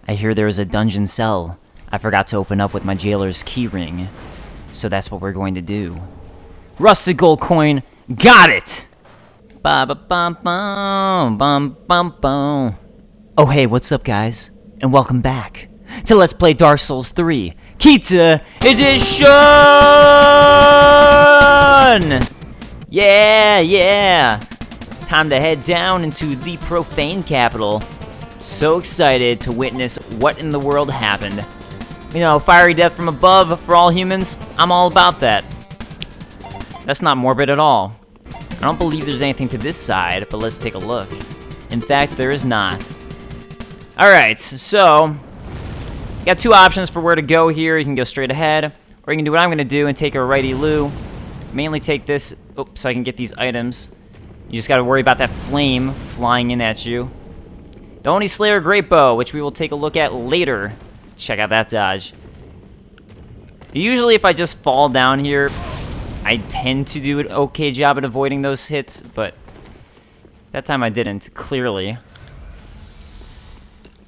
I hear there is a dungeon cell I forgot to open up with my jailer's keyring. So that's what we're going to do. Rusted gold coin, got it! Ba ba bum bum bum bum bum. Oh hey, what's up guys? And welcome back to Let's Play Dark Souls 3 Kita Edition! Yeah! Time to head down into the profane capital. So excited to witness what in the world happened. You know, fiery death from above for all humans, I'm all about that. That's not morbid at all. I don't believe there's anything to this side, but let's take a look. In fact, there is not. Alright, so, you got two options for where to go here. You can go straight ahead, or you can do what I'm going to do and take a righty-loo. Mainly take this, so I can get these items. You just got to worry about that flame flying in at you. The Oni Slayer Great Bow, which we will take a look at later. Check out that dodge. Usually if I just fall down here, I tend to do an okay job at avoiding those hits, but that time I didn't, clearly.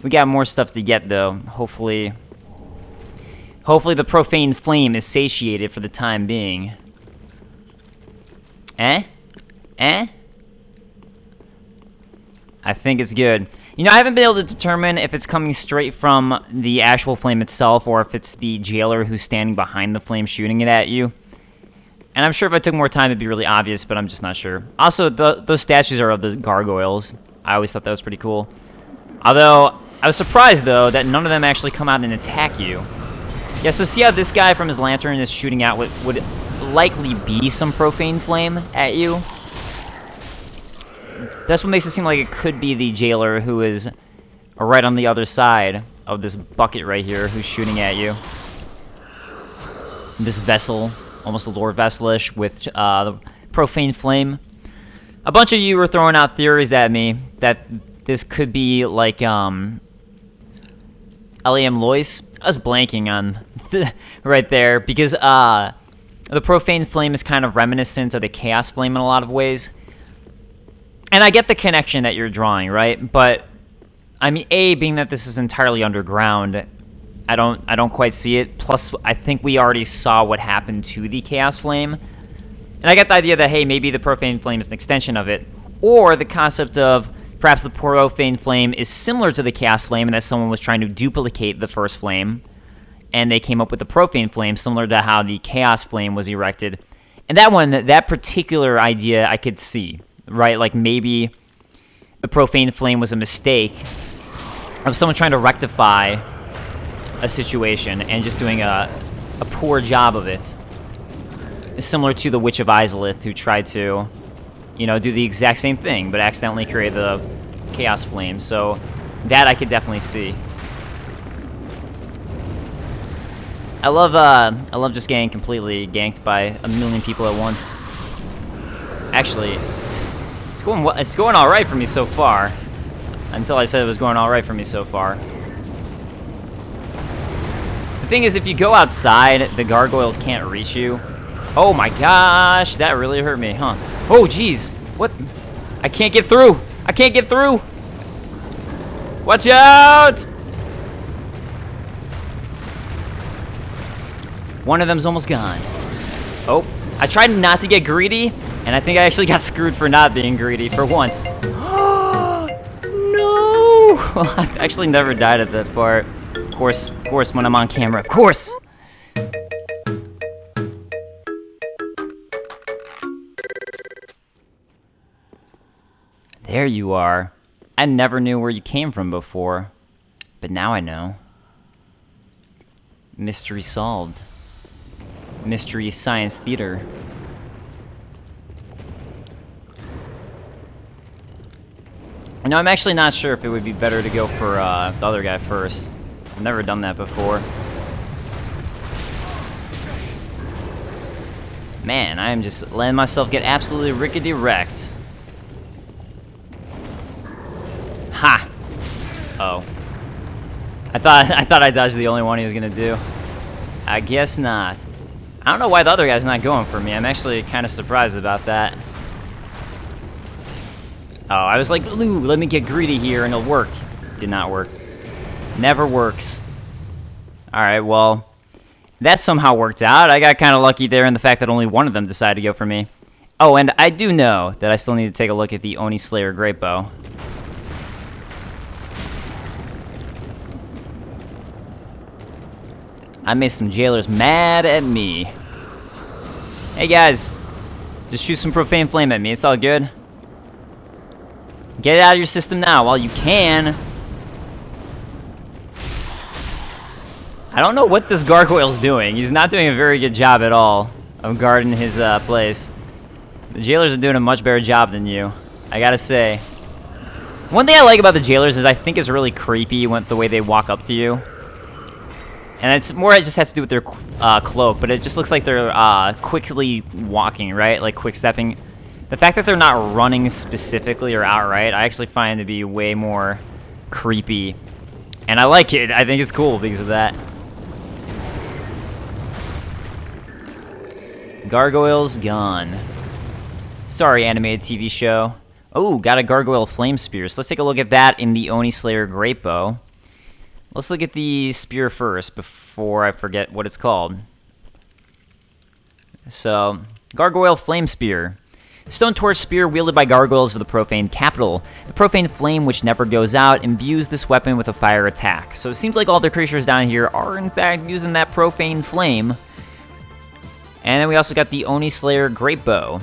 We got more stuff to get though. Hopefully the profane flame is satiated for the time being. I think it's good. You know, I haven't been able to determine if it's coming straight from the actual flame itself or if it's the jailer who's standing behind the flame shooting it at you. And I'm sure if I took more time it'd be really obvious, but I'm just not sure. Also, those statues are of the gargoyles. I always thought that was pretty cool. Although, I was surprised though that none of them actually come out and attack you. Yeah, so see how this guy from his lantern is shooting out what would likely be some profane flame at you? That's what makes it seem like it could be the jailer who is right on the other side of this bucket right here who's shooting at you. This vessel, almost a lore vessel-ish with the profane flame. A bunch of you were throwing out theories at me that this could be like L.A.M. Lois. I was blanking on right there because the profane flame is kind of reminiscent of the chaos flame in a lot of ways. And I get the connection that you're drawing, right? But I mean, being that this is entirely underground, I don't quite see it. Plus, I think we already saw what happened to the Chaos Flame. And I get the idea that, hey, maybe the Profane Flame is an extension of it. Or the concept of perhaps the Profane Flame is similar to the Chaos Flame and that someone was trying to duplicate the first flame. And they came up with the Profane Flame, similar to how the Chaos Flame was erected. And that particular idea I could see. Right, like maybe the profane flame was a mistake of someone trying to rectify a situation and just doing a poor job of it. Similar to the Witch of Izalith, who tried to, you know, do the exact same thing, but accidentally create the chaos flame. So that I could definitely see. I love just getting completely ganked by a million people at once. Actually, it's going all right for me so far. Until I said it was going all right for me so far. The thing is, if you go outside, the gargoyles can't reach you. Oh my gosh, that really hurt me, huh? Oh jeez, what? I can't get through. I can't get through. Watch out! One of them's almost gone. Oh, I tried not to get greedy. And I think I actually got screwed for not being greedy for once. No! I've actually never died at that part. Of course, when I'm on camera, of course! There you are. I never knew where you came from before. But now I know. Mystery solved. Mystery Science Theater. No, I'm actually not sure if it would be better to go for the other guy first. I've never done that before. Man, I am just letting myself get absolutely rickety wrecked. Ha! Oh. I thought I dodged the only one he was gonna do. I guess not. I don't know why the other guy's not going for me. I'm actually kind of surprised about that. Oh, I was like, Lou, let me get greedy here and it'll work. Did not work. Never works. Alright, well, that somehow worked out. I got kind of lucky there in the fact that only one of them decided to go for me. Oh, and I do know that I still need to take a look at the Oni Slayer Great Bow. I made some jailers mad at me. Hey guys, just shoot some Profane Flame at me, it's all good. Get it out of your system now while you can. I don't know what this gargoyle's doing. He's not doing a very good job at all of guarding his place. The jailers are doing a much better job than you, I gotta say. One thing I like about the jailers is I think it's really creepy when the way they walk up to you. And it's more, it just has to do with their cloak, but it just looks like they're quickly walking, right? Like quick stepping. The fact that they're not running specifically or outright, I actually find to be way more creepy. And I like it. I think it's cool because of that. Gargoyle's gone. Sorry, animated TV show. Oh, got a Gargoyle Flame Spear. So let's take a look at that in the Oni Slayer Great Bow. Let's look at the spear first before I forget what it's called. So, Gargoyle Flame Spear. Stone Torch Spear wielded by gargoyles of the Profane Capital. The Profane Flame, which never goes out, imbues this weapon with a fire attack. So it seems like all the creatures down here are in fact using that Profane Flame. And then we also got the Oni Slayer Great Bow.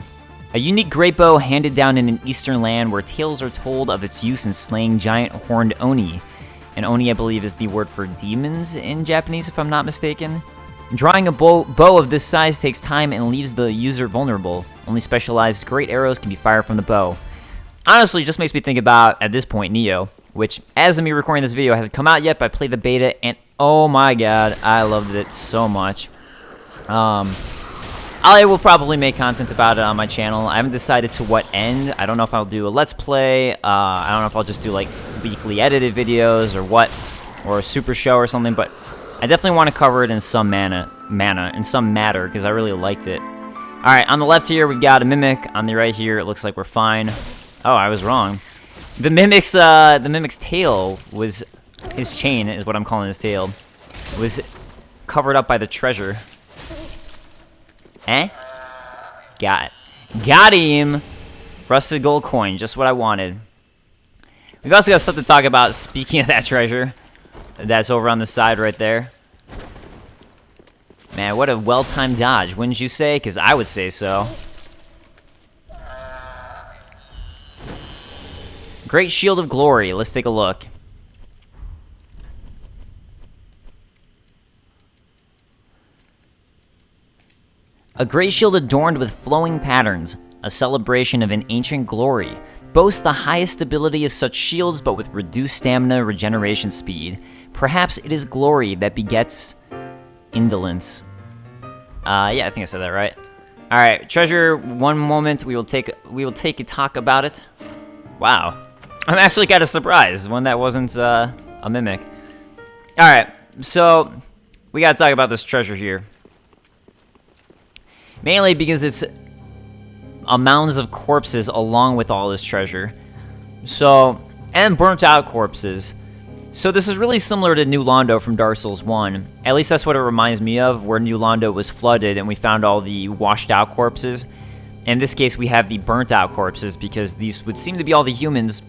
A unique great bow handed down in an eastern land where tales are told of its use in slaying giant horned Oni. And Oni, I believe, is the word for demons in Japanese, if I'm not mistaken. Drawing a bow of this size takes time and leaves the user vulnerable. Only specialized great arrows can be fired from the bow. Honestly, it just makes me think about, at this point, Neo, which, as of me recording this video, hasn't come out yet, but I played the beta, and oh my god, I loved it so much. I will probably make content about it on my channel. I haven't decided to what end. I don't know if I'll do a Let's Play. I don't know if I'll just do, like, weekly edited videos or what, or a super show or something, but I definitely want to cover it in some matter, because I really liked it. Alright, on the left here, we've got a Mimic. On the right here, it looks like we're fine. Oh, I was wrong. The Mimic's tail was, his chain is what I'm calling his tail, was covered up by the treasure. Eh? Got it. Got him! Rusted gold coin, just what I wanted. We've also got stuff to talk about, speaking of that treasure. That's over on the side right there. Man, what a well-timed dodge, wouldn't you say? Because I would say so. Great Shield of Glory, let's take a look. A great shield adorned with flowing patterns, a celebration of an ancient glory. Boasts the highest stability of such shields, but with reduced stamina regeneration speed. Perhaps it is glory that begets indolence. Yeah, I think I said that right. All right, treasure. One moment, we will take a talk about it. Wow, I'm actually kind of surprised when that wasn't a Mimic. All right, so we gotta talk about this treasure here. Mainly because it's mounds of corpses along with all this treasure. So, and burnt out corpses. So this is really similar to New Londo from Dark Souls 1. At least that's what it reminds me of, where New Londo was flooded and we found all the washed out corpses. In this case, we have the burnt out corpses because these would seem to be all the humans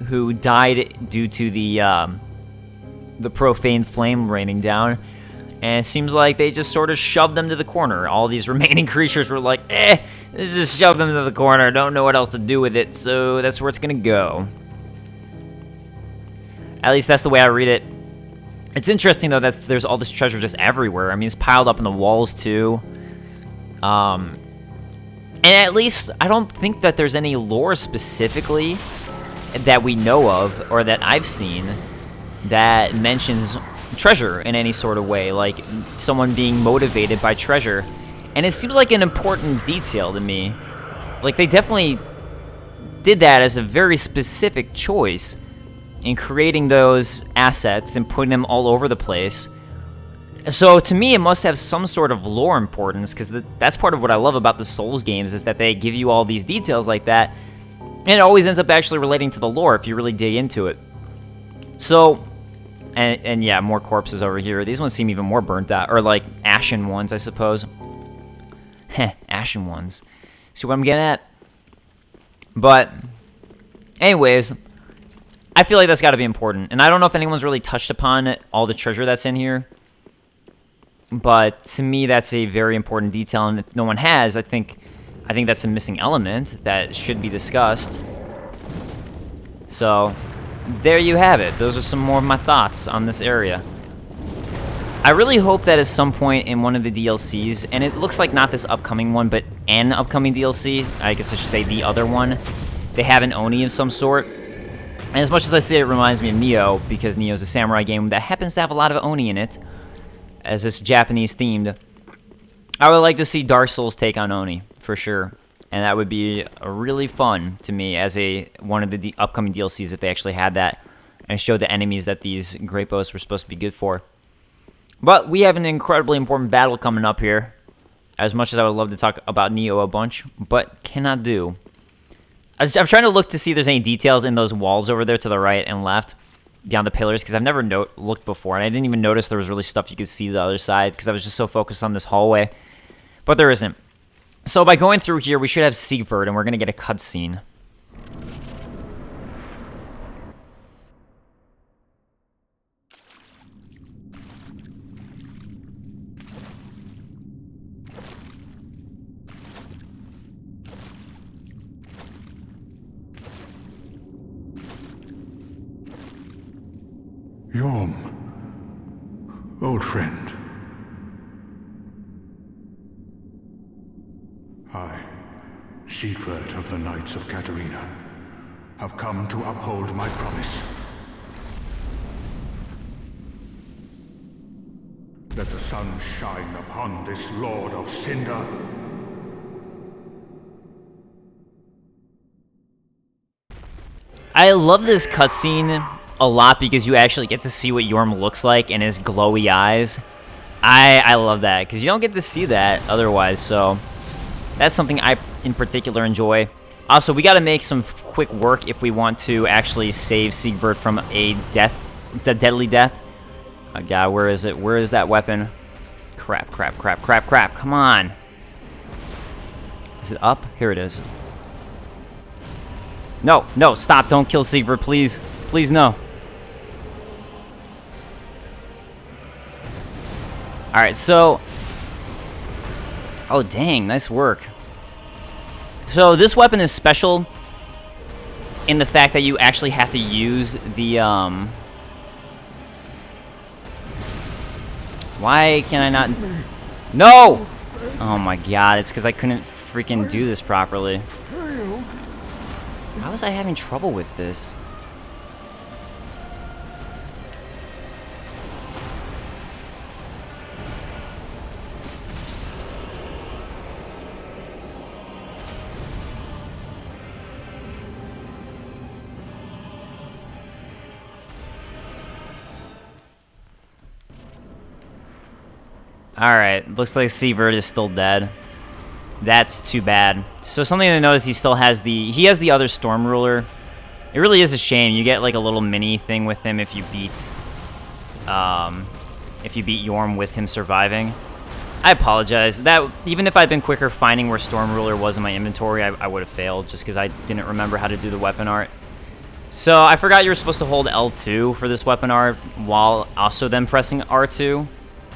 who died due to the profane flame raining down. And it seems like they just sort of shoved them to the corner. All these remaining creatures were like, let's just shove them to the corner. Don't know what else to do with it, so that's where it's gonna go. At least that's the way I read it. It's interesting, though, that there's all this treasure just everywhere. I mean, it's piled up in the walls, too. And at least, I don't think that there's any lore specifically that we know of, or that I've seen, that mentions treasure in any sort of way, like someone being motivated by treasure. And it seems like an important detail to me. Like, they definitely did that as a very specific choice in creating those assets and putting them all over the place. So to me, it must have some sort of lore importance, because that's part of what I love about the Souls games, is that they give you all these details like that, and it always ends up actually relating to the lore if you really dig into it. So And yeah, more corpses over here. These ones seem even more burnt out. Or like ashen ones, I suppose. Heh, ashen ones. See what I'm getting at? But, anyways, I feel like that's got to be important. And I don't know if anyone's really touched upon all the treasure that's in here. But to me, that's a very important detail. And if no one has, I think that's a missing element that should be discussed. So, there you have it. Those are some more of my thoughts on this area. I really hope that at some point in one of the DLCs, and it looks like not this upcoming one, but an upcoming DLC, I guess I should say the other one, they have an Oni of some sort. And as much as I say it reminds me of Nioh, because Nioh's a samurai game that happens to have a lot of Oni in it, as it's Japanese themed, I would like to see Dark Souls take on Oni, for sure. And that would be really fun to me as one of the upcoming DLCs if they actually had that and showed the enemies that these great bows were supposed to be good for. But we have an incredibly important battle coming up here. As much as I would love to talk about Nioh a bunch, but cannot do. I'm trying to look to see if there's any details in those walls over there to the right and left, beyond the pillars, because I've never looked before, and I didn't even notice there was really stuff you could see the other side, because I was just so focused on this hallway. But there isn't. So by going through here, we should have Siegfried, and we're going to get a cutscene. Yorm, old friend. I, Siegfried of the Knights of Katarina, have come to uphold my promise. Let the sun shine upon this Lord of Cinder. I love this cutscene a lot because you actually get to see what Yorm looks like and his glowy eyes. I love that because you don't get to see that otherwise, so that's something I in particular enjoy. Also, we got to make some quick work if we want to actually save Siegfried from a deadly death. Oh god, where is it? Where is that weapon? Crap, crap, crap, crap, crap. Come on. Is it up? Here it is. No, no, stop. Don't kill Siegfried, please. Please, no. Alright, so... Oh, dang. Nice work. So, this weapon is special in the fact that you actually have to use the, Why can I not... No! Oh my god, it's because I couldn't freaking do this properly. How was I having trouble with this? Alright, looks like Sievert is still dead. That's too bad. So something to notice, he still has he has the other Storm Ruler. It really is a shame. You get like a little mini thing with him if you beat Yorm with him surviving. I apologize. That even if I'd been quicker finding where Storm Ruler was in my inventory, I would have failed just because I didn't remember how to do the weapon art. So I forgot you were supposed to hold L2 for this weapon art while also then pressing R2.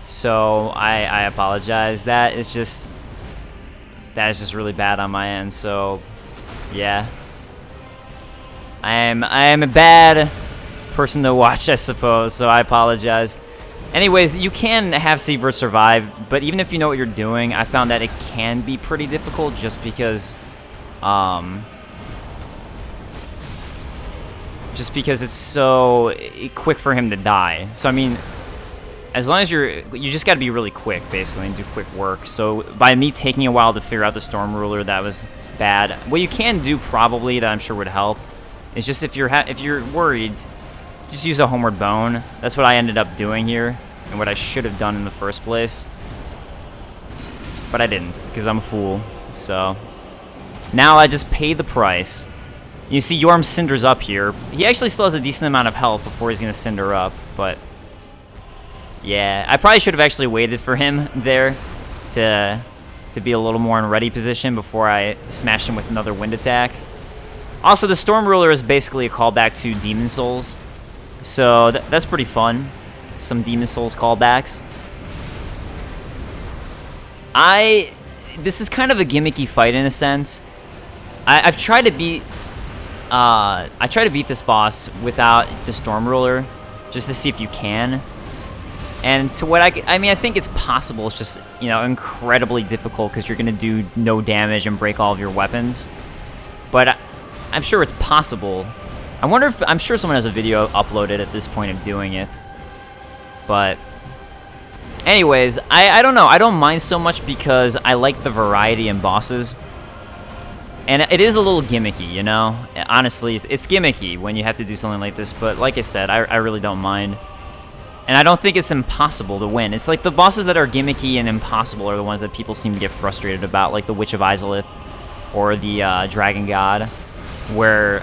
So I apologize. That is just really bad on my end. So yeah, I am a bad person to watch, I suppose. So I apologize. Anyways, you can have Sievert survive, but even if you know what you're doing, I found that it can be pretty difficult just because it's so quick for him to die. So I mean, as long as you just got to be really quick, basically, and do quick work. So by me taking a while to figure out the Storm Ruler, that was bad. What you can do probably that I'm sure would help is just if you're worried, just use a Homeward Bone. That's what I ended up doing here, and what I should have done in the first place. But I didn't, because I'm a fool. So now I just pay the price. You see Yorm cinders up here. He actually still has a decent amount of health before he's going to cinder up, but... Yeah, I probably should have actually waited for him there to be a little more in ready position before I smash him with another wind attack. Also, the Storm Ruler is basically a callback to Demon Souls, so that's pretty fun. Some Demon Souls callbacks. This is kind of a gimmicky fight in a sense. I've tried to beat... I try to beat this boss without the Storm Ruler, just to see if you can. And to what I mean, I think it's possible. It's just, you know, incredibly difficult because you're going to do no damage and break all of your weapons. But I'm sure it's possible. I'm sure someone has a video uploaded at this point of doing it. But anyways, I don't know. I don't mind so much because I like the variety in bosses. And it is a little gimmicky, you know? Honestly, it's gimmicky when you have to do something like this. But like I said, I really don't mind. And I don't think it's impossible to win. It's like the bosses that are gimmicky and impossible are the ones that people seem to get frustrated about, like the Witch of Izalith or the Dragon God, where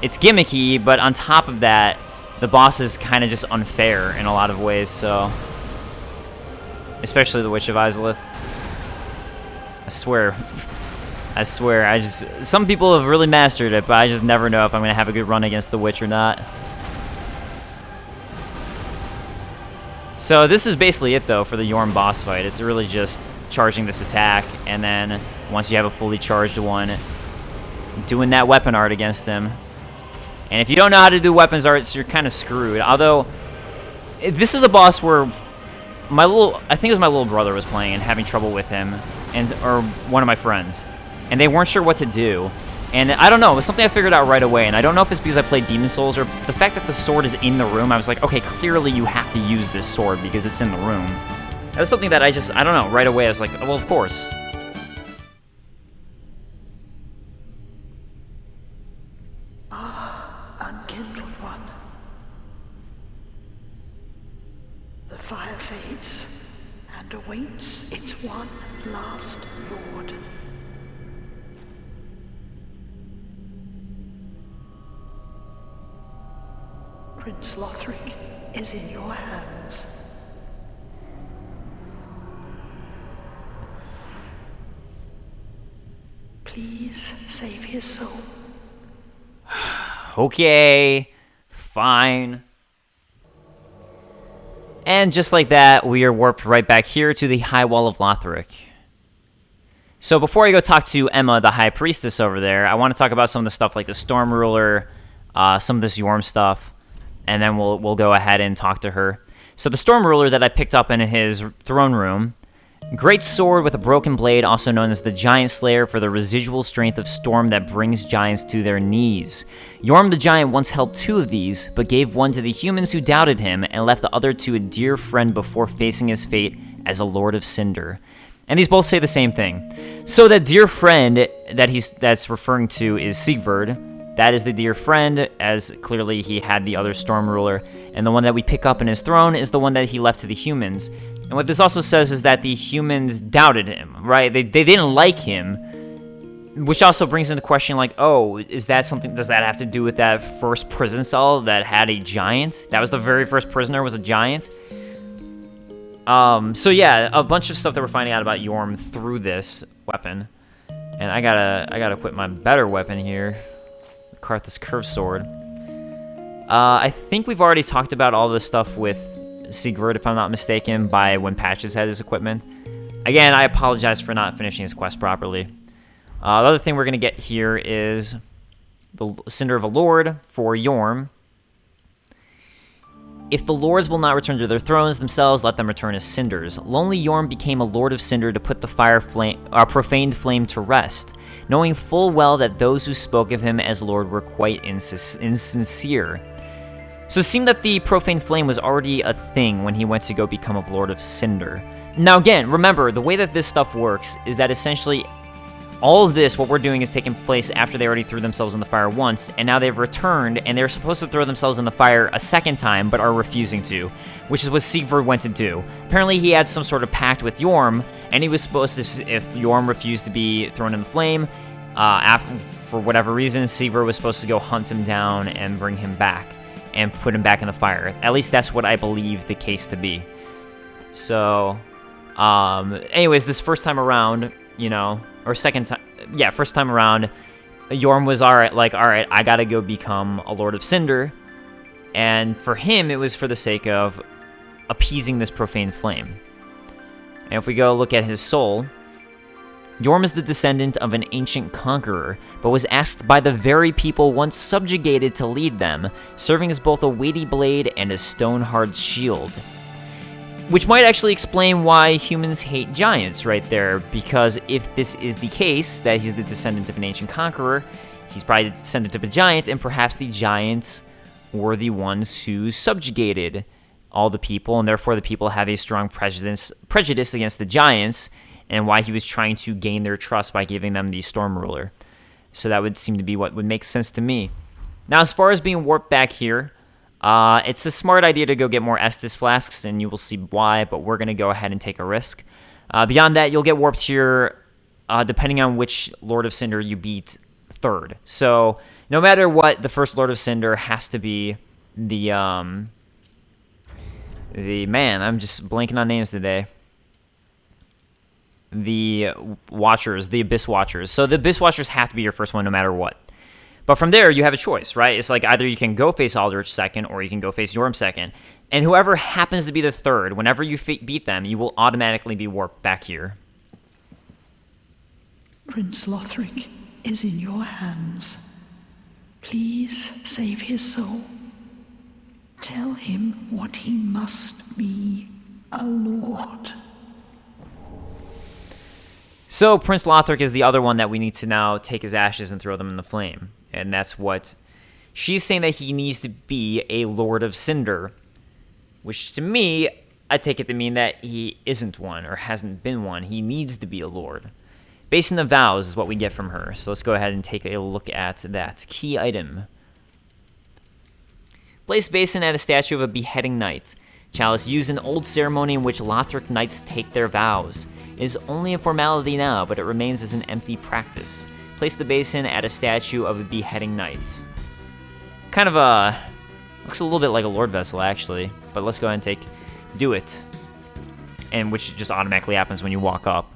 it's gimmicky, but on top of that, the boss is kind of just unfair in a lot of ways, so... Especially the Witch of Izalith. I swear, some people have really mastered it, but I just never know if I'm going to have a good run against the Witch or not. So this is basically it, though, for the Yorm boss fight. It's really just charging this attack, and then once you have a fully charged one, doing that weapon art against him. And if you don't know how to do weapons arts, you're kind of screwed. Although, this is a boss where I think it was my little brother was playing and having trouble with him, or one of my friends, and they weren't sure what to do. And I don't know, it was something I figured out right away, and I don't know if it's because I played Demon Souls or the fact that the sword is in the room. I was like, okay, clearly you have to use this sword because it's in the room. That was something that I don't know, right away I was like, well, of course. Unkindled one. The fire fades and awaits its one last lord. Prince Lothric is in your hands. Please save his soul. Okay, fine. And just like that, we are warped right back here to the High Wall of Lothric. So before I go talk to Emma, the High Priestess over there, I want to talk about some of the stuff like the Storm Ruler, some of this Yorm stuff, and then we'll go ahead and talk to her. So the Storm Ruler that I picked up in his throne room, great sword with a broken blade, also known as the Giant Slayer, for the residual strength of storm that brings giants to their knees. Yorm the Giant once held 2 of these, but gave one to the humans who doubted him, and left the other to a dear friend before facing his fate as a Lord of Cinder. And these both say the same thing. So that dear friend that's referring to is Sigurd. That is the dear friend, as clearly he had the other Storm Ruler, and the one that we pick up in his throne is the one that he left to the humans. And what this also says is that the humans doubted him, right? They didn't like him, which also brings into question, like, oh, is that something, does that have to do with that first prison cell that had a giant? That was the very first prisoner, was a giant? So yeah, a bunch of stuff that we're finding out about Yorm through this weapon. And I gotta equip my better weapon here. Karthus Curved Sword. I think we've already talked about all this stuff with Sigurd, if I'm not mistaken, by when Patches had his equipment. Again, I apologize for not finishing his quest properly. The other thing we're going to get here is the Cinder of a Lord for Yorm. If the lords will not return to their thrones themselves, let them return as cinders. Lonely Yorm became a Lord of Cinder to put the profaned flame to rest, knowing full well that those who spoke of him as Lord were quite insincere. So it seemed that the profane flame was already a thing when he went to go become a Lord of Cinder. Now again, remember, the way that this stuff works is that essentially all of this, what we're doing, is taking place after they already threw themselves in the fire once, and now they've returned, and they're supposed to throw themselves in the fire a second time, but are refusing to, which is what Sigurd went to do. Apparently he had some sort of pact with Yorm, and he was supposed to, if Yorm refused to be thrown in the flame, for whatever reason, Seaver was supposed to go hunt him down and bring him back and put him back in the fire. At least that's what I believe the case to be. So, anyways, this first time around, you know, or second time, yeah, first time around, Yorm was alright, I gotta go become a Lord of Cinder. And for him, it was for the sake of appeasing this profane flame. And if we go look at his soul, Yorm is the descendant of an ancient conqueror, but was asked by the very people once subjugated to lead them, serving as both a weighty blade and a stone-hard shield. Which might actually explain why humans hate giants right there, because if this is the case, that he's the descendant of an ancient conqueror, he's probably the descendant of a giant, and perhaps the giants were the ones who subjugated all the people, and therefore the people have a strong prejudice against the giants, and why he was trying to gain their trust by giving them the Storm Ruler. So that would seem to be what would make sense to me. Now, as far as being warped back here, it's a smart idea to go get more Estus flasks, and you will see why, but we're going to go ahead and take a risk. Beyond that, you'll get warped here depending on which Lord of Cinder you beat third. So, no matter what, the first Lord of Cinder has to be the man, I'm just blanking on names today. The Watchers, the Abyss Watchers. So the Abyss Watchers have to be your first one no matter what. But from there, you have a choice, right? It's like either you can go face Aldrich second, or you can go face Yorm second. And whoever happens to be the third, whenever you beat them, you will automatically be warped back here. Prince Lothric is in your hands. Please save his soul. Tell him what he must be, a lord. So Prince Lothric is the other one that we need to now take his ashes and throw them in the flame. And that's what she's saying, that he needs to be a Lord of Cinder. Which to me, I take it to mean that he isn't one, or hasn't been one. He needs to be a Lord. Basin of Vows is what we get from her. So let's go ahead and take a look at that. Key item. Place basin at a statue of a beheading knight. Chalice used an old ceremony in which Lothric knights take their vows. It is only a formality now, but it remains as an empty practice. Place the basin at a statue of a beheading knight. Kind of looks a little bit like a Lord Vessel, actually. But let's go ahead and do it. And which just automatically happens when you walk up.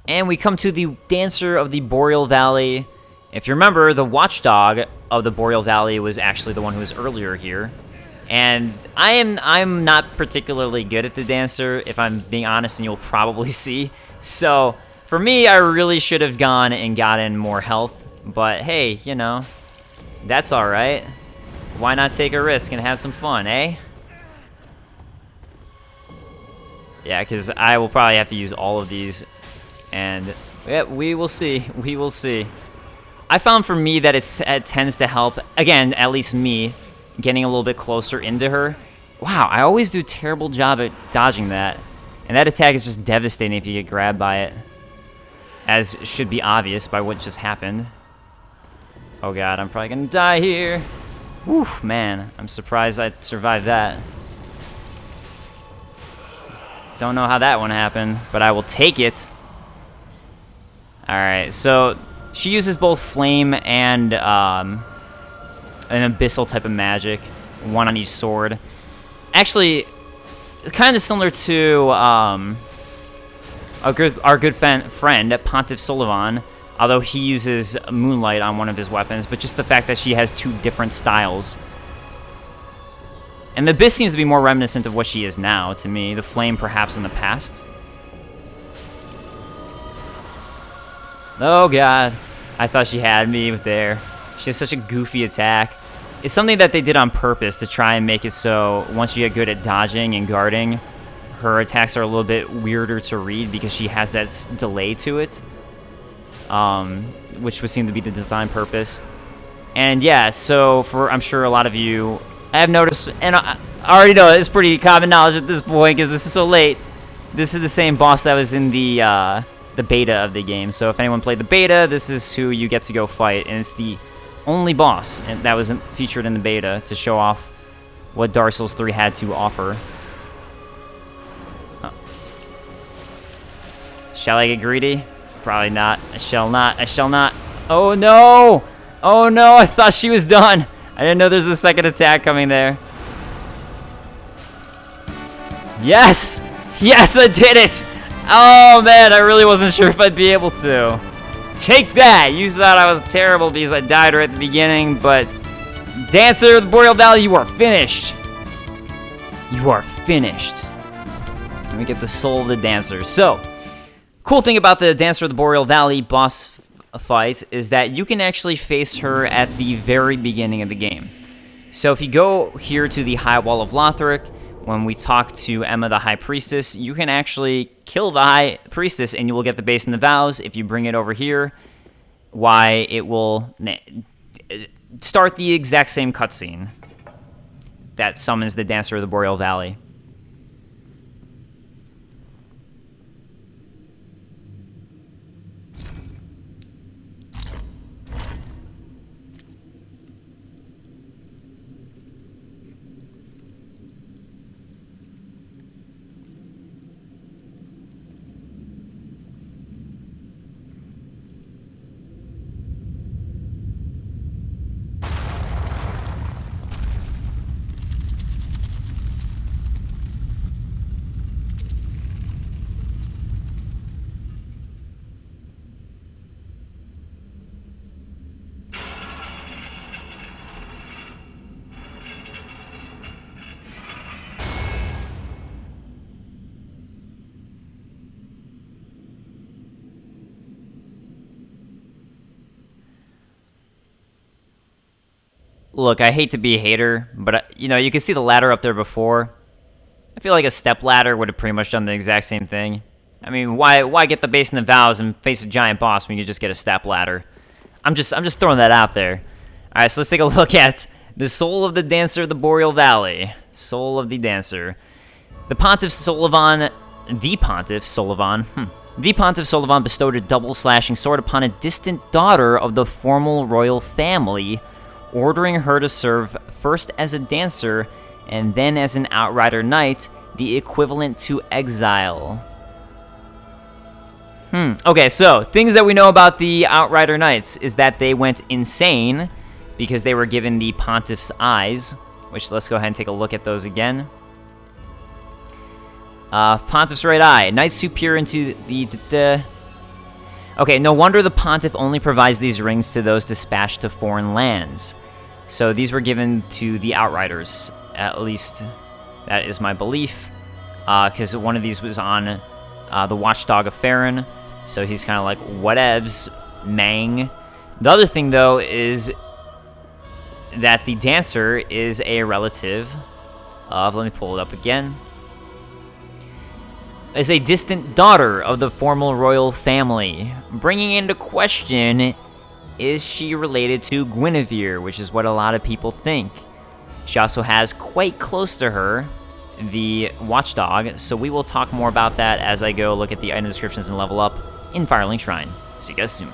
And we come to the Dancer of the Boreal Valley. If you remember, the Watchdog of the Boreal Valley was actually the one who was earlier here. And I'm not particularly good at the Dancer, if I'm being honest, and you'll probably see. So, for me, I really should have gone and gotten more health. But hey, you know, that's alright. Why not take a risk and have some fun, eh? Yeah, because I will probably have to use all of these. And yeah, we will see. We will see. I found for me that it tends to help, again, at least me, getting a little bit closer into her. Wow, I always do a terrible job at dodging that. And that attack is just devastating if you get grabbed by it. As should be obvious by what just happened. Oh god, I'm probably gonna die here. Whew, man, I'm surprised I survived that. Don't know how that one happened, but I will take it. Alright, so she uses both flame and an abyssal type of magic, one on each sword. Actually, kind of similar to our good friend, Pontiff Sullivan, although he uses Moonlight on one of his weapons, but just the fact that she has two different styles. And the Abyss seems to be more reminiscent of what she is now, to me. The Flame, perhaps, in the past. Oh god. I thought she had me there. She has such a goofy attack. It's something that they did on purpose to try and make it so once you get good at dodging and guarding, her attacks are a little bit weirder to read because she has that delay to it. Which would seem to be the design purpose. And yeah, so for, I'm sure a lot of you have noticed, and I already know it's pretty common knowledge at this point because this is so late. This is the same boss that was in the beta of the game. So if anyone played the beta, this is who you get to go fight, and it's the only boss that was featured in the beta to show off what Dark Souls 3 had to offer. Oh. Shall I get greedy? Probably not. I shall not. I shall not. Oh no! Oh no, I thought she was done. I didn't know there's a second attack coming there. Yes! Yes, I did it! Oh man, I really wasn't sure if I'd be able to. Take that! You thought I was terrible because I died right at the beginning, but Dancer of the Boreal Valley, you are finished. You are finished. Let me get the soul of the Dancer. So, cool thing about the Dancer of the Boreal Valley boss fight is that you can actually face her at the very beginning of the game. So if you go here to the High Wall of Lothric, when we talk to Emma the High Priestess, you can actually kill the High Priestess and you will get the Basin of Vows. If you bring it over here, why it will start the exact same cutscene that summons the Dancer of the Boreal Valley. Look, I hate to be a hater, but, you know, you can see the ladder up there before. I feel like a step ladder would have pretty much done the exact same thing. I mean, why get the Basin of Vows and face a giant boss when you just get a step ladder? I'm just throwing that out there. All right, so let's take a look at the soul of the Dancer of the Boreal Valley. Soul of the Dancer. The Pontiff Sullivan bestowed a double-slashing sword upon a distant daughter of the formal royal family, ordering her to serve first as a dancer and then as an outrider knight, the equivalent to exile. Okay, so things that we know about the outrider knights is that they went insane because they were given the Pontiff's eyes, which let's go ahead and take a look at those again. Pontiff's right eye. Knights superior into the... Okay, no wonder the Pontiff only provides these rings to those dispatched to foreign lands. So these were given to the Outriders, at least that is my belief, because one of these was on the Watchdog of Farron, so he's kind of like, whatevs, mang. The other thing, though, is that the Dancer is a relative of, let me pull it up again, is a distant daughter of the formal royal family, bringing into question, is she related to Gwynevere, which is what a lot of people think. She also has quite close to her the Watchdog, so we will talk more about that as I go look at the item descriptions and level up in Firelink Shrine. See you guys soon.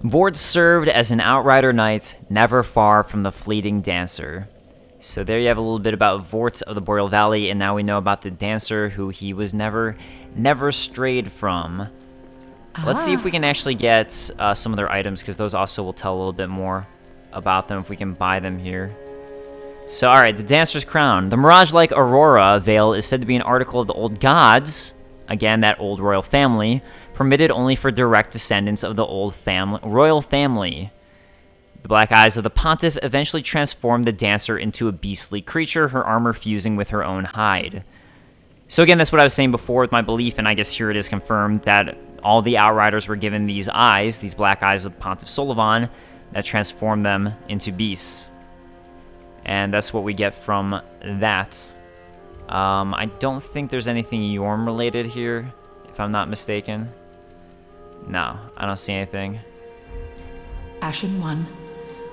Vort served as an outrider knight, never far from the fleeting dancer. So there you have a little bit about Vort of the Boreal Valley, and now we know about the dancer who he was never strayed from. Let's see if we can actually get some of their items, because those also will tell a little bit more about them if we can buy them here. So, alright, the Dancer's Crown. The mirage-like Aurora veil is said to be an article of the old gods, again, that old royal family, permitted only for direct descendants of the old royal family. The black eyes of the Pontiff eventually transformed the Dancer into a beastly creature, her armor fusing with her own hide. So again, that's what I was saying before with my belief, and I guess here it is confirmed that all the Outriders were given these eyes, these black eyes of Pontiff Sulyvahn, that transform them into beasts. And that's what we get from that. I don't think there's anything Yorm related here, if I'm not mistaken. No, I don't see anything. Ashen One.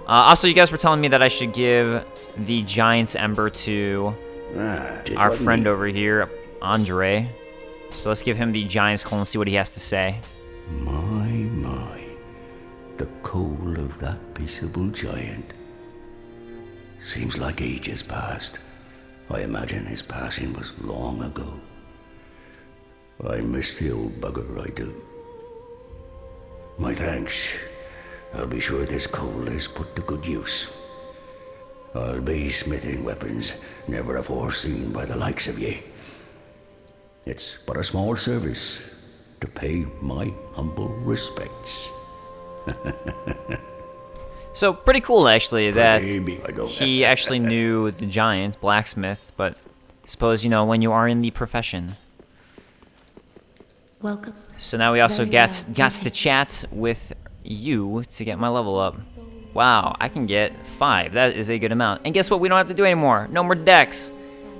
Also, you guys were telling me that I should give the Giant's Ember to our friend over here, Andre. So let's give him the Giant's Coal and see what he has to say. My. The coal of that peaceable giant. Seems like ages passed. I imagine his passing was long ago. I miss the old bugger, I do. My thanks. I'll be sure this coal is put to good use. I'll be smithing weapons never afore seen by the likes of ye. It's but a small service to pay my humble respects. So, pretty cool, actually, that Pretty he actually knew the giant, blacksmith, but I suppose, you know, when you are in the profession. Welcome. So now we also Very got well. to chat with you to get my level up. Wow, I can get 5. That is a good amount. And guess what? We don't have to do anymore. No more dex.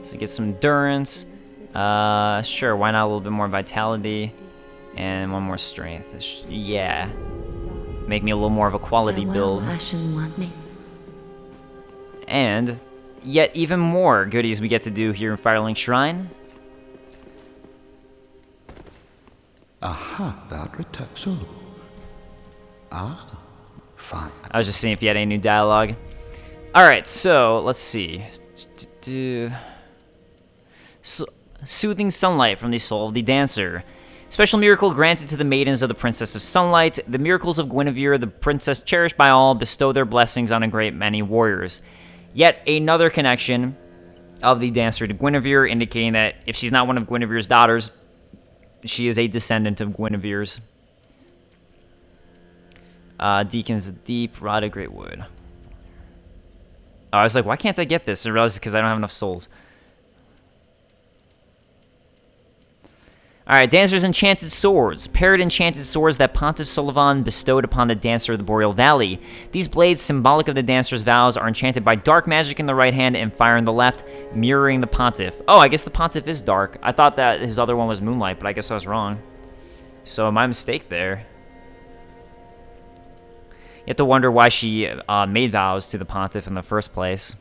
So get some endurance. Sure, why not a little bit more vitality? And one more strength. Yeah. Make me a little more of a quality build. Ashen One. And yet even more goodies we get to do here in Firelink Shrine. Aha, that return. So. Fine. I was just seeing if you had any new dialogue. Alright, so let's see. Soothing sunlight from the soul of the dancer. Special miracle granted to the maidens of the Princess of Sunlight. The miracles of Gwynevere, the princess cherished by all, bestow their blessings on a great many warriors. Yet another connection of the dancer to Gwynevere, indicating that if she's not one of Gwynevere's daughters, she is a descendant of Gwynevere's. Deacons of Deep, Rod of Great Wood. Oh, I was like, why can't I get this? I realized it's because I don't have enough souls. Alright, Dancer's Enchanted Swords. Paired enchanted swords that Pontiff Sulyvahn bestowed upon the Dancer of the Boreal Valley. These blades, symbolic of the Dancer's vows, are enchanted by dark magic in the right hand and fire in the left, mirroring the Pontiff. Oh, I guess the Pontiff is dark. I thought that his other one was Moonlight, but I guess I was wrong. So, my mistake there. You have to wonder why she made vows to the Pontiff in the first place.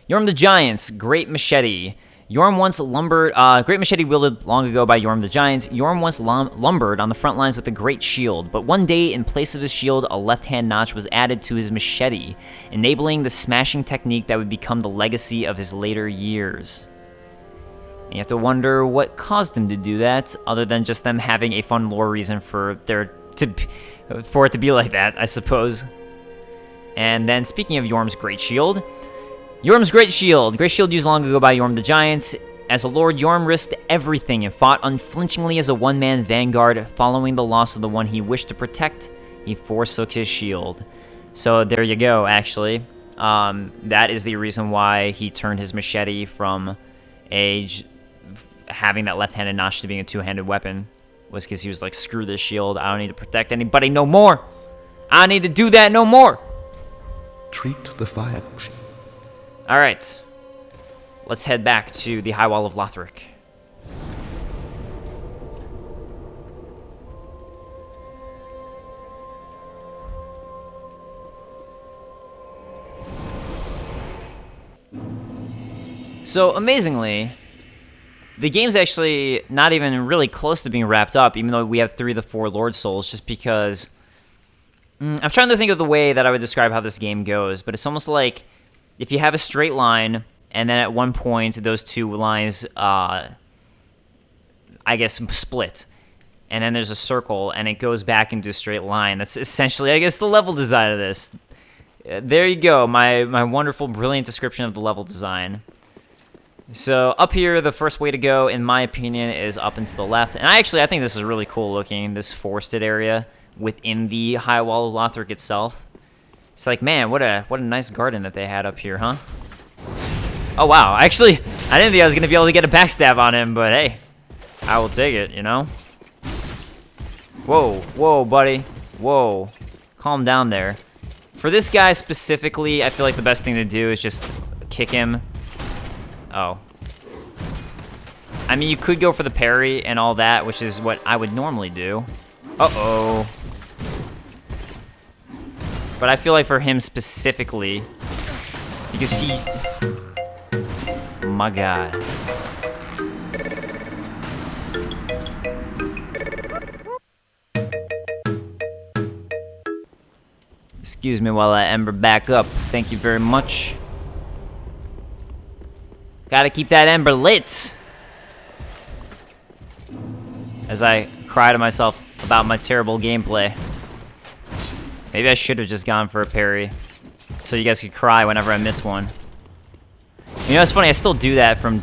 Yorm the Giant's Great Machete. Yorm once lumbered, great machete wielded long ago by Yorm the Giant. Yorm once lumbered on the front lines with a great shield, but one day, in place of his shield, a left-hand notch was added to his machete, enabling the smashing technique that would become the legacy of his later years. And you have to wonder what caused him to do that, other than just them having a fun lore reason for it to be like that, I suppose. And then, speaking of Yorm's great shield, Yorm's Great Shield. Great shield used long ago by Yorm the Giant. As a lord, Yorm risked everything and fought unflinchingly as a one-man vanguard. Following the loss of the one he wished to protect, he forsook his shield. So there you go, actually. That is the reason why he turned his machete from having that left-handed notch to being a two-handed weapon. Was because he was like, screw this shield. I don't need to protect anybody no more. I don't need to do that no more. Treat the fire. Alright, let's head back to the High Wall of Lothric. So, amazingly, the game's actually not even really close to being wrapped up, even though we have 3 of the 4 Lord Souls, just because... I'm trying to think of the way that I would describe how this game goes, but it's almost like... if you have a straight line, and then at one point, those 2 lines, I guess, split. And then there's a circle, and it goes back into a straight line. That's essentially, I guess, the level design of this. There you go, my wonderful, brilliant description of the level design. So, up here, the first way to go, in my opinion, is up and to the left. And I think this is really cool looking, this forested area within the High Wall of Lothric itself. It's like, man, what a nice garden that they had up here, huh? Oh, wow. Actually, I didn't think I was gonna be able to get a backstab on him, but hey, I will take it, you know? Whoa, whoa, buddy. Whoa. Calm down there. For this guy specifically, I feel like the best thing to do is just kick him. Oh. I mean, you could go for the parry and all that, which is what I would normally do. Uh-oh. But I feel like for him specifically, because he... Oh my god. Excuse me while I ember back up. Thank you very much. Gotta keep that ember lit. As I cry to myself about my terrible gameplay. Maybe I should have just gone for a parry, so you guys could cry whenever I miss one. You know, it's funny, I still do that from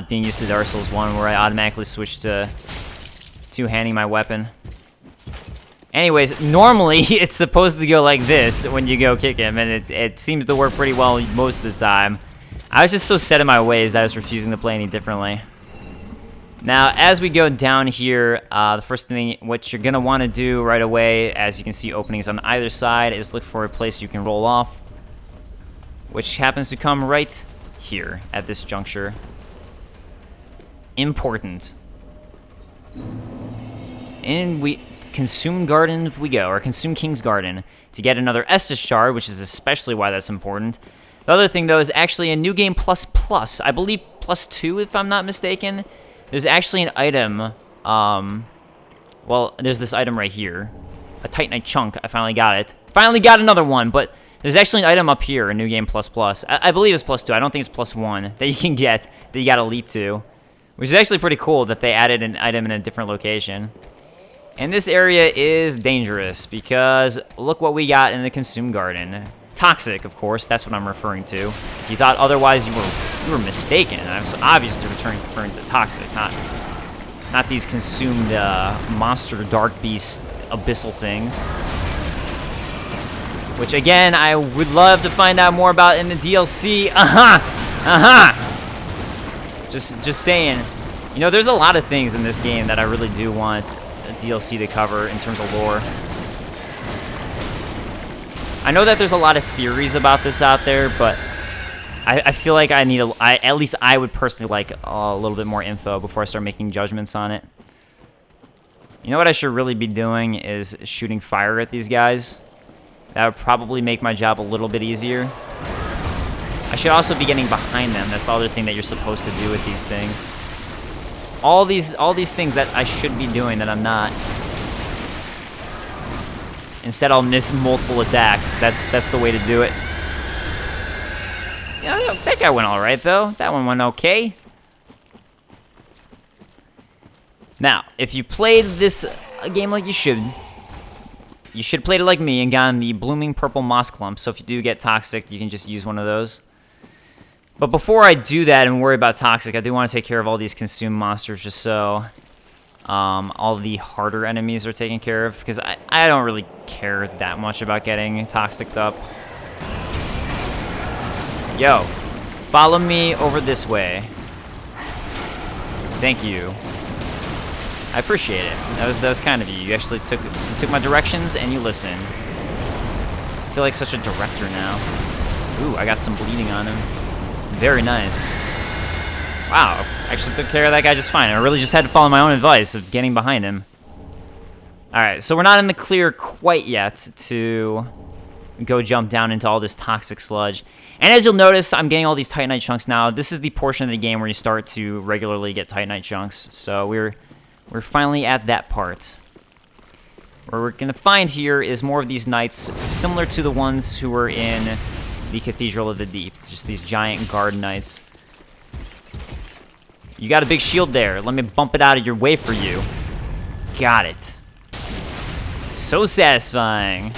being used to Dark Souls 1, where I automatically switch to two-handing my weapon. Anyways, normally it's supposed to go like this when you go kick him, and it seems to work pretty well most of the time. I was just so set in my ways that I was refusing to play any differently. Now, as we go down here, the first thing what you're going to want to do right away, as you can see openings on either side, is look for a place you can roll off, which happens to come right here at this juncture. Important. And we Consume Garden we go, or Consume King's Garden, to get another Estus Shard, which is especially why that's important. The other thing, though, is actually a New Game Plus Plus. I believe +2, if I'm not mistaken. There's actually an item, well, there's this item right here. A Titanite Chunk, I finally got it. Finally got another one, but there's actually an item up here, a New Game Plus Plus. I believe it's +2, I don't think it's +1, that you can get, that you gotta leap to. Which is actually pretty cool that they added an item in a different location. And this area is dangerous, because look what we got in the Consume Garden. Toxic, of course, that's what I'm referring to. If you thought otherwise, you were mistaken. I was obviously referring to Toxic, not these consumed monster dark beast abyssal things. Which again, I would love to find out more about in the DLC. Just saying. You know, there's a lot of things in this game that I really do want a DLC to cover in terms of lore. I know that there's a lot of theories about this out there, but I feel like I need at least I would personally like a little bit more info before I start making judgments on it. You know what I should really be doing is shooting fire at these guys. That would probably make my job a little bit easier. I should also be getting behind them. That's the other thing that you're supposed to do with these things. All these things that I should be doing that I'm not. Instead, I'll miss multiple attacks. That's the way to do it. Yeah, that guy went all right though. That one went okay. Now, if you played this game like you should have played it like me and gotten the blooming purple moss clump. So if you do get toxic, you can just use one of those. But before I do that and worry about toxic, I do want to take care of all these consumed monsters just so all the harder enemies are taken care of, because I don't really care that much about getting toxiced up. Yo, follow me over this way. Thank you. I appreciate it. That was kind of you. You actually took my directions and you listened. I feel like such a director now. Ooh, I got some bleeding on him. Very nice. Wow, actually took care of that guy just fine. I really just had to follow my own advice of getting behind him. Alright, so we're not in the clear quite yet to go jump down into all this toxic sludge. And as you'll notice, I'm getting all these Titanite chunks now. This is the portion of the game where you start to regularly get Titanite chunks. So we're finally at that part. What we're going to find here is more of these knights similar to the ones who were in the Cathedral of the Deep. Just these giant guard knights. You got a big shield there. Let me bump it out of your way for you. Got it. So satisfying.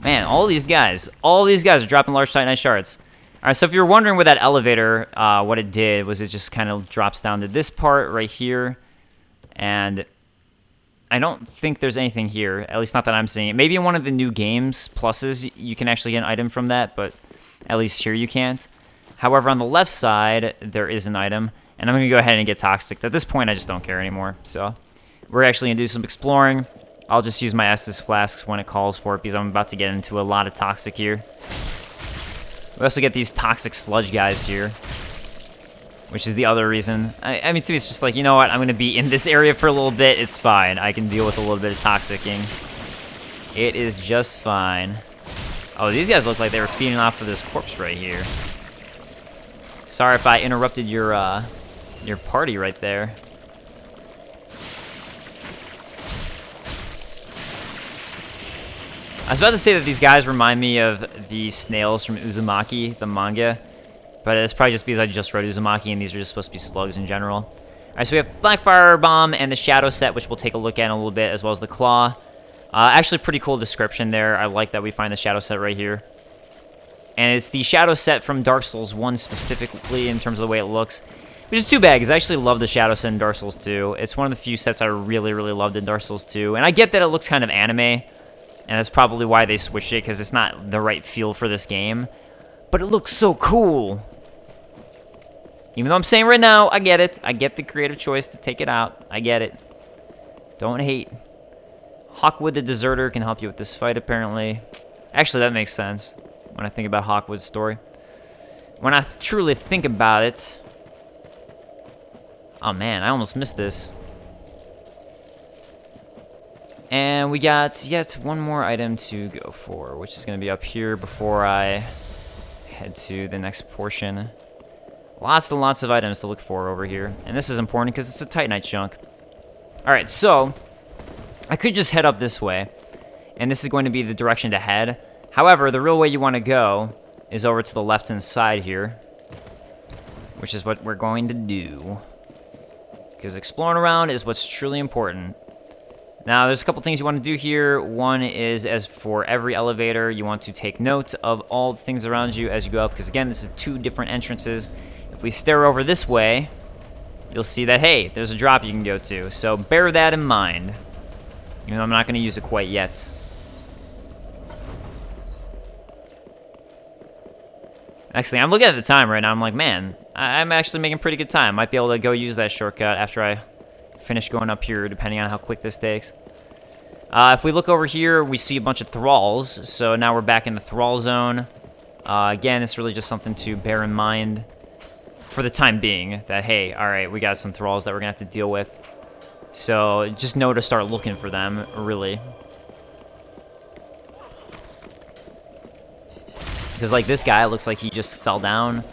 Man, all these guys are dropping large Titanite shards. All right, so if you're wondering where that elevator, what it did was it just kind of drops down to this part right here. And I don't think there's anything here, at least not that I'm seeing. Maybe in one of the new games pluses, you can actually get an item from that, but At least here you can't. However, on the left side, there is an item. And I'm going to go ahead and get Toxic. At this point, I just don't care anymore. So, we're actually going to do some exploring. I'll just use my Estus Flasks when it calls for it, because I'm about to get into a lot of Toxic here. We also get these Toxic Sludge guys here, which is the other reason. I mean, to me, it's just like, you know what? I'm going to be in this area for a little bit. It's fine. I can deal with a little bit of Toxicing. It is just fine. Oh, these guys look like they were feeding off of this corpse right here. Sorry if I interrupted your party right there. I was about to say that these guys remind me of the snails from Uzumaki, the manga, but it's probably just because I just read Uzumaki and these are just supposed to be slugs in general. Alright, so we have Blackfire Bomb and the Shadow set, which we'll take a look at in a little bit, as well as the Claw. Actually, pretty cool description there. I like that we find the Shadow set right here. And it's the Shadow set from Dark Souls 1 specifically in terms of the way it looks. Which is too bad, because I actually love the Shadow set in Dark Souls 2. It's one of the few sets I really, really loved in Dark Souls 2. And I get that it looks kind of anime, and that's probably why they switched it, because it's not the right feel for this game. But it looks so cool. Even though I'm saying right now, I get it. I get the creative choice to take it out. I get it. Don't hate. Hawkwood the Deserter can help you with this fight, apparently. Actually, that makes sense when I think about Hawkwood's story. When I truly think about it... Oh man, I almost missed this. And we got yet one more item to go for, which is going to be up here before I head to the next portion. Lots and lots of items to look for over here. And this is important because it's a Titanite chunk. Alright, so I could just head up this way. And this is going to be the direction to head. However, the real way you want to go is over to the left-hand side here. Which is what we're going to do. Because exploring around is what's truly important. Now, there's a couple things you want to do here. One is, as for every elevator, you want to take note of all the things around you as you go up. Because again, this is two different entrances. If we stare over this way, you'll see that, hey, there's a drop you can go to. So bear that in mind. Even though I'm not going to use it quite yet. Actually, I'm looking at the time right now. I'm like, man, I'm actually making pretty good time. Might be able to go use that shortcut after I finish going up here, depending on how quick this takes. If we look over here, we see a bunch of thralls. So now we're back in the thrall zone. Again, it's really just something to bear in mind for the time being. That, hey, alright, we got some thralls that we're going to have to deal with. So just know to start looking for them, really. Because like this guy, it looks like he just fell down.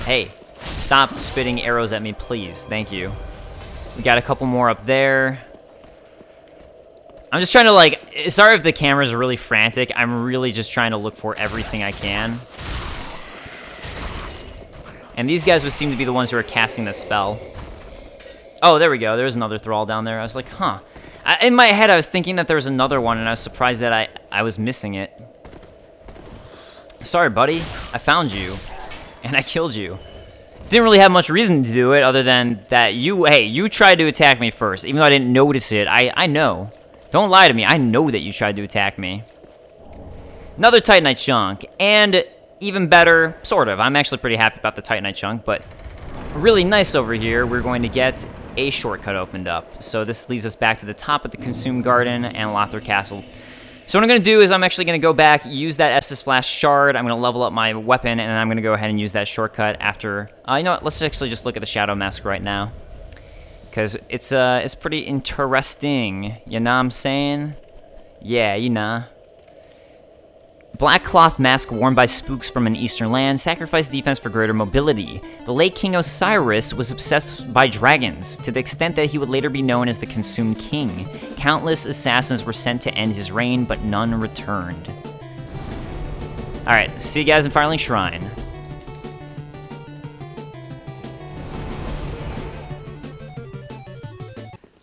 Hey, stop spitting arrows at me, please. Thank you. We got a couple more up there. I'm just trying to, like... Sorry if the camera's really frantic. I'm really just trying to look for everything I can. And these guys would seem to be the ones who are casting the spell. Oh, there we go. There's another thrall down there. I was like, huh. In my head, I was thinking that there was another one, and I was surprised that I was missing it. Sorry, buddy. I found you. And I killed you. Didn't really have much reason to do it other than that you tried to attack me first. Even though I didn't notice it. I know. Don't lie to me. I know that you tried to attack me. Another Titanite chunk. And even better, sort of. I'm actually pretty happy about the Titanite chunk. But really nice over here, we're going to get a shortcut opened up. So this leads us back to the top of the Consumed Garden and Lothar Castle. So what I'm going to do is I'm actually going to go back, use that Estus Flash shard, I'm going to level up my weapon, and then I'm going to go ahead and use that shortcut after... you know what, let's actually just look at the Shadow Mask right now. Because it's pretty interesting, you know what I'm saying? Yeah, you know. Black cloth mask worn by spooks from an eastern land, sacrifice defense for greater mobility. The late King Osiris was obsessed by dragons, to the extent that he would later be known as the Consumed King. Countless assassins were sent to end his reign, but none returned. Alright, see you guys in Firelink Shrine.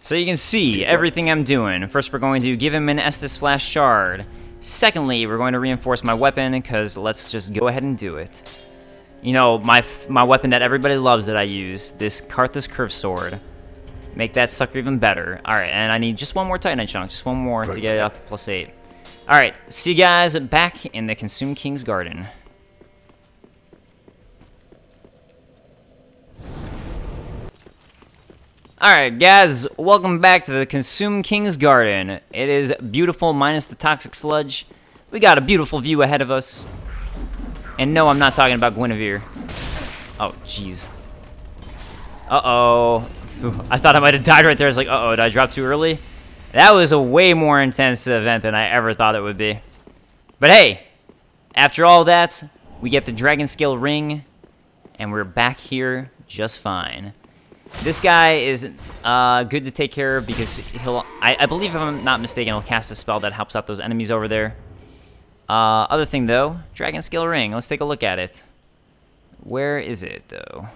So you can see everything I'm doing. First, we're going to give him an Estus Flash shard. Secondly, we're going to reinforce my weapon, because let's just go ahead and do it. You know, my weapon that everybody loves that I use, this Karthus Curve Sword. Make that sucker even better. Alright, and I need just one more Titanite chunk, just one more to get it up +8. Alright, see you guys back in the Consumed King's Garden. Alright, guys, welcome back to the Consume King's Garden. It is beautiful minus the toxic sludge. We got a beautiful view ahead of us. And no, I'm not talking about Gwynevere. Oh, jeez. Uh-oh. I thought I might have died right there. I was like, uh-oh, did I drop too early? That was a way more intense event than I ever thought it would be. But hey, after all that, we get the Dragon Scale Ring, and we're back here just fine. This guy is good to take care of because I believe, if I'm not mistaken, he'll cast a spell that helps out those enemies over there. Other thing, though, Dragon Scale Ring. Let's take a look at it. Where is it, though?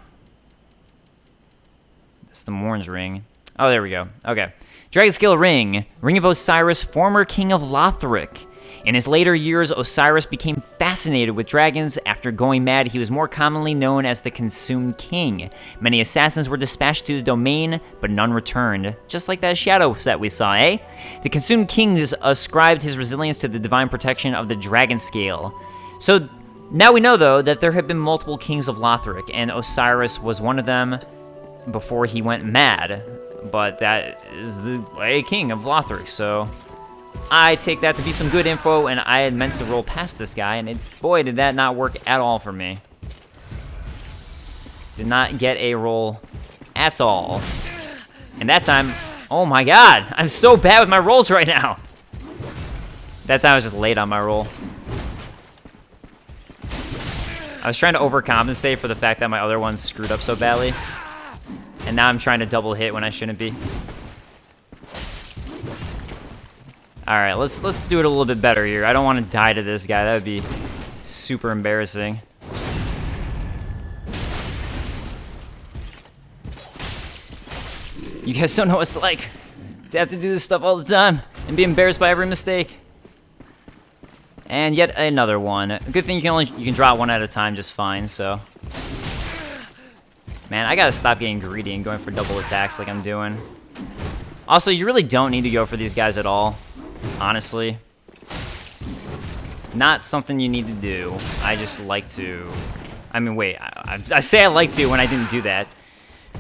That's the Morn's Ring. Oh, there we go. Okay. Dragon Scale Ring. Ring of Osiris, former king of Lothric. In his later years, Osiris became fascinated with dragons. After going mad, he was more commonly known as the Consumed King. Many assassins were dispatched to his domain, but none returned. Just like that shadow set we saw, eh? The Consumed King ascribed his resilience to the divine protection of the Dragon Scale. So, now we know, though, that there have been multiple kings of Lothric, and Osiris was one of them before he went mad. But that is a king of Lothric, so I take that to be some good info, and I had meant to roll past this guy, and boy, did that not work at all for me. Did not get a roll at all. And that time, oh my god, I'm so bad with my rolls right now. That time I was just late on my roll. I was trying to overcompensate for the fact that my other one screwed up so badly. And now I'm trying to double hit when I shouldn't be. Alright, let's do it a little bit better here. I don't want to die to this guy. That would be super embarrassing. You guys don't know what it's like to have to do this stuff all the time and be embarrassed by every mistake. And yet another one. Good thing you can draw one at a time just fine, so. Man, I gotta stop getting greedy and going for double attacks like I'm doing. Also, you really don't need to go for these guys at all. Honestly, not something you need to do. I just like to. I mean, wait. I say I like to when I didn't do that.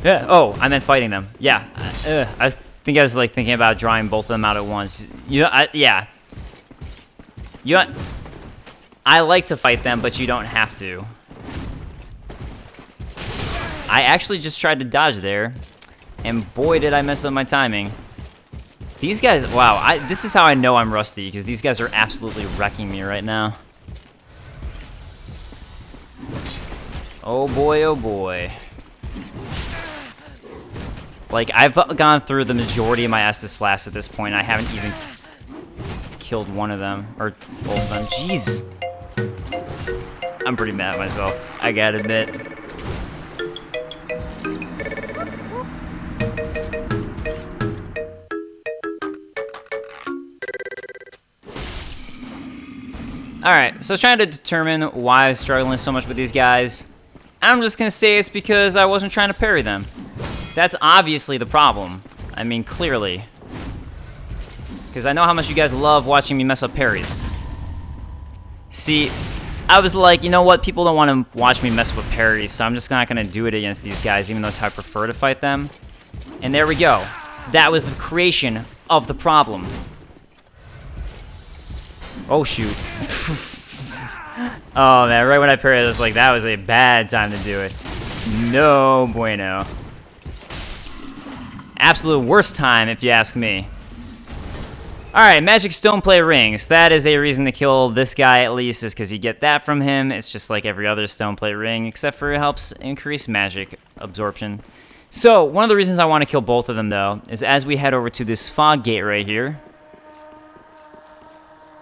Oh, I meant fighting them. Yeah. I think I was like thinking about drawing both of them out at once. Yeah. I like to fight them, but you don't have to. I actually just tried to dodge there, and boy, did I mess up my timing. These guys, wow, this is how I know I'm rusty, because these guys are absolutely wrecking me right now. Oh boy, oh boy. Like, I've gone through the majority of my Estus Flasks at this point, and I haven't even killed one of them, or both of them. Jeez. I'm pretty mad at myself, I gotta admit. Alright, so I was trying to determine why I was struggling so much with these guys. I'm just gonna say it's because I wasn't trying to parry them. That's obviously the problem. I mean, clearly. Because I know how much you guys love watching me mess up parries. See, I was like, you know what? People don't want to watch me mess with parries, so I'm just not gonna do it against these guys, even though it's how I prefer to fight them. And there we go. That was the creation of the problem. Oh, shoot. Oh, man, right when I parried, I was like, that was a bad time to do it. No bueno. Absolute worst time, if you ask me. Alright, Magic Stoneplate Rings. That is a reason to kill this guy, at least, is because you get that from him. It's just like every other Stoneplate Ring, except for it helps increase magic absorption. So, one of the reasons I want to kill both of them, though, is as we head over to this fog gate right here,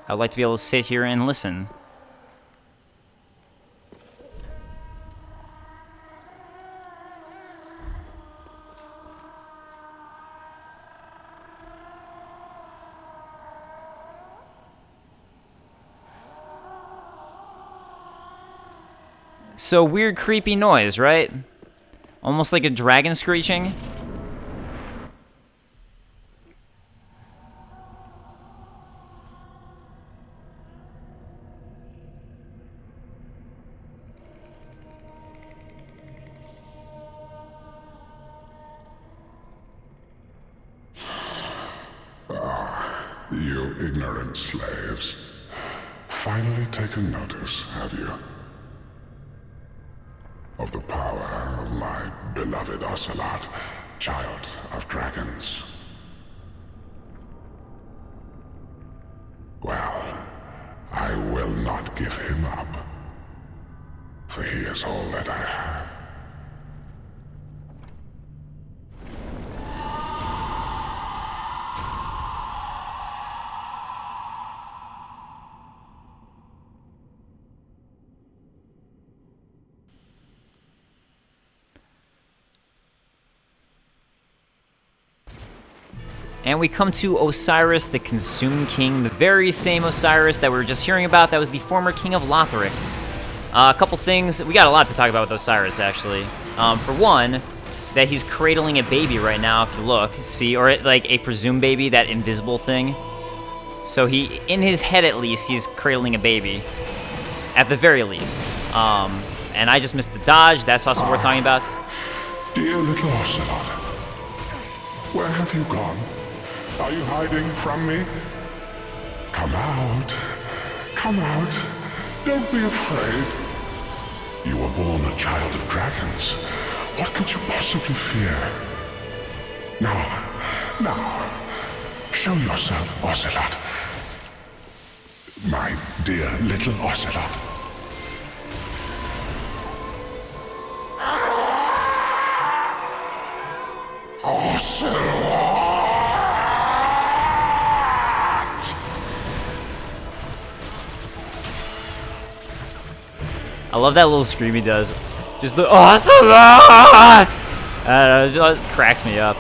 I'd like to be able to sit here and listen. So weird, creepy noise, right? Almost like a dragon screeching. ignorant slaves. Finally taken notice, have you? Of the power of my beloved Ocelot, child of dragons. Well, I will not give him up, for he is all that I have. And we come to Osiris, the Consumed King, the very same Osiris that we were just hearing about. That was the former king of Lothric. A couple things. We got a lot to talk about with Osiris, actually. For one, that he's cradling a baby right now, if you look. See? Or, like, a presumed baby, that invisible thing. So he, in his head at least, he's cradling a baby. At the very least. And I just missed the dodge. That's also worth talking about. Dear little Ocelot, where have you gone? Are you hiding from me? Come out. Come out. Don't be afraid. You were born a child of dragons. What could you possibly fear? Now, show yourself, Ocelot. My dear little Ocelot. Ocelot! I love that little scream he does. Just the Ocelot! It cracks me up.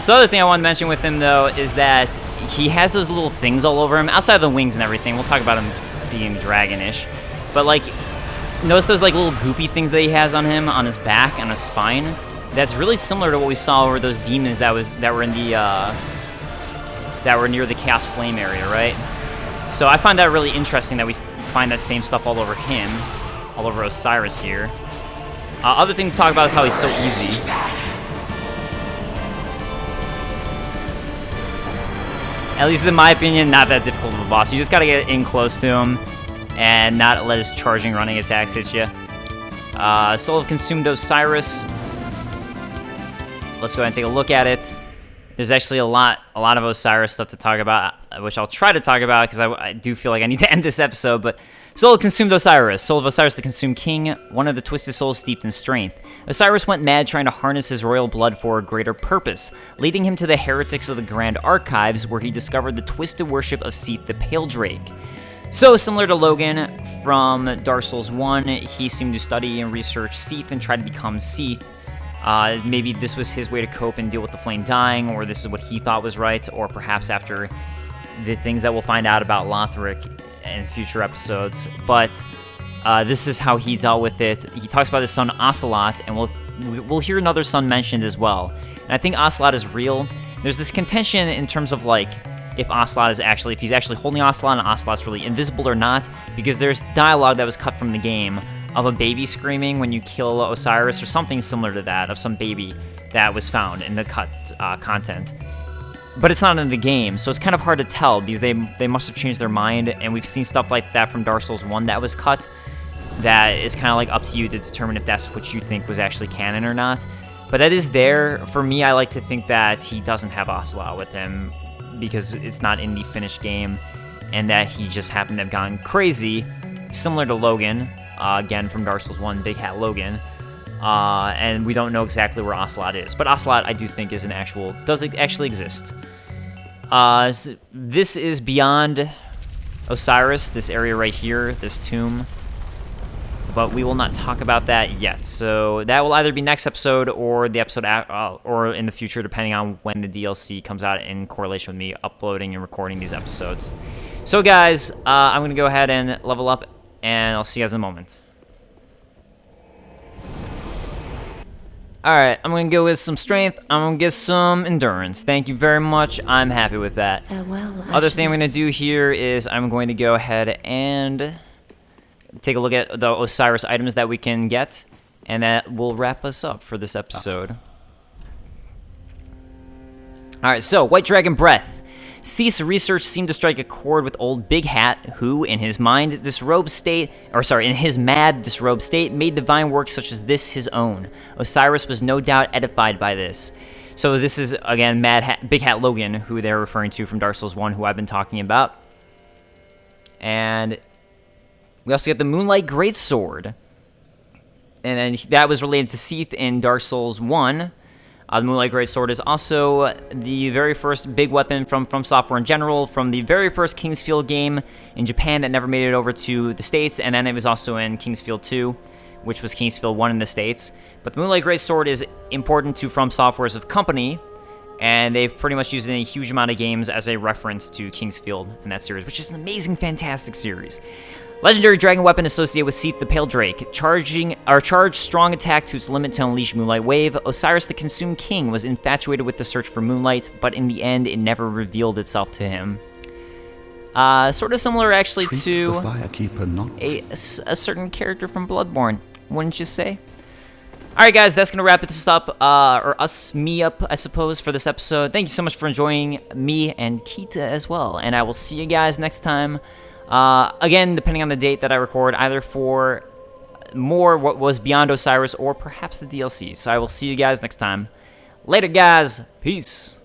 So the other thing I wanted to mention with him, though, is that he has those little things all over him, outside of the wings and everything. We'll talk about him being dragonish. But, like, notice those, like, little goopy things that he has on him, on his back, on his spine? That's really similar to what we saw over those demons that were in the, that were near the Chaos Flame area, right? So I find that really interesting that we find that same stuff all over him. All over Osiris here. Other thing to talk about is how he's so easy. At least in my opinion, not that difficult of a boss. You just gotta get in close to him and not let his charging running attacks hit you. Soul of Consumed Osiris. Let's go ahead and take a look at it. There's actually a lot of Osiris stuff to talk about, which I'll try to talk about because I do feel like I need to end this episode, but Soul of Consumed Osiris. Soul of Osiris, the Consumed King, one of the twisted souls steeped in strength. Osiris went mad trying to harness his royal blood for a greater purpose, leading him to the heretics of the Grand Archives, where he discovered the twisted worship of Seath the Pale Drake. So, similar to Logan from Dark Souls 1, he seemed to study and research Seath and try to become Seath. Maybe this was his way to cope and deal with the flame dying, or this is what he thought was right, or perhaps after the things that we'll find out about Lothric in future episodes. But this is how he dealt with it. He talks about his son Ocelot, and we'll hear another son mentioned as well. And I think Ocelot is real. There's this contention in terms of like if he's actually holding Ocelot and Ocelot's really invisible or not, because there's dialogue that was cut from the game of a baby screaming when you kill Osiris, or something similar to that, of some baby that was found in the cut content. But it's not in the game, so it's kind of hard to tell, because they must have changed their mind, and we've seen stuff like that from Dark Souls 1 that was cut, that is kind of like up to you to determine if that's what you think was actually canon or not. But that is there. For me, I like to think that he doesn't have Ocelot with him, because it's not in the finished game, and that he just happened to have gone crazy, similar to Logan, again from Dark Souls 1, Big Hat Logan, and we don't know exactly where Ocelot is. But Ocelot, I do think, does actually exist. This is beyond Osiris, this area right here, this tomb, but we will not talk about that yet. So that will either be next episode or the episode or in the future, depending on when the DLC comes out in correlation with me uploading and recording these episodes. So guys, I'm going to go ahead and level up, and I'll see you guys in a moment. Alright, I'm going to go with some strength. I'm going to get some endurance. Thank you very much. I'm happy with that. Farewell, Other thing I'm going to do here is I'm going to go ahead and take a look at the Osiris items that we can get, and that will wrap us up for this episode. Alright, so White Dragon Breath. Cease's research seemed to strike a chord with old Big Hat, who, in his mad, disrobed state, made divine works such as this his own. Osiris was no doubt edified by this. So this is, again, Big Hat Logan, who they're referring to from Dark Souls 1, who I've been talking about. And we also get the Moonlight Greatsword. And then that was related to Seath in Dark Souls 1. The Moonlight Greatsword is also the very first big weapon from Software in general, from the very first Kingsfield game in Japan that never made it over to the States, and then it was also in Kingsfield 2, which was Kingsfield 1 in the States. But the Moonlight Greatsword is important to From Software as a company, and they've pretty much used it in a huge amount of games as a reference to Kingsfield in that series, which is an amazing, fantastic series. Legendary dragon weapon associated with Seath the Pale Drake. Charged strong attack to its limit to unleash Moonlight Wave. Osiris the Consumed King was infatuated with the search for moonlight, but in the end, it never revealed itself to him. Sort of similar, actually, to a certain character from Bloodborne, wouldn't you say? Alright, guys, that's going to wrap this up, or me up, I suppose, for this episode. Thank you so much for enjoying me and Kita as well, and I will see you guys next time. Again, depending on the date that I record, either for more what was Beyond Osiris or perhaps the DLC. So I will see you guys next time. Later, guys. Peace.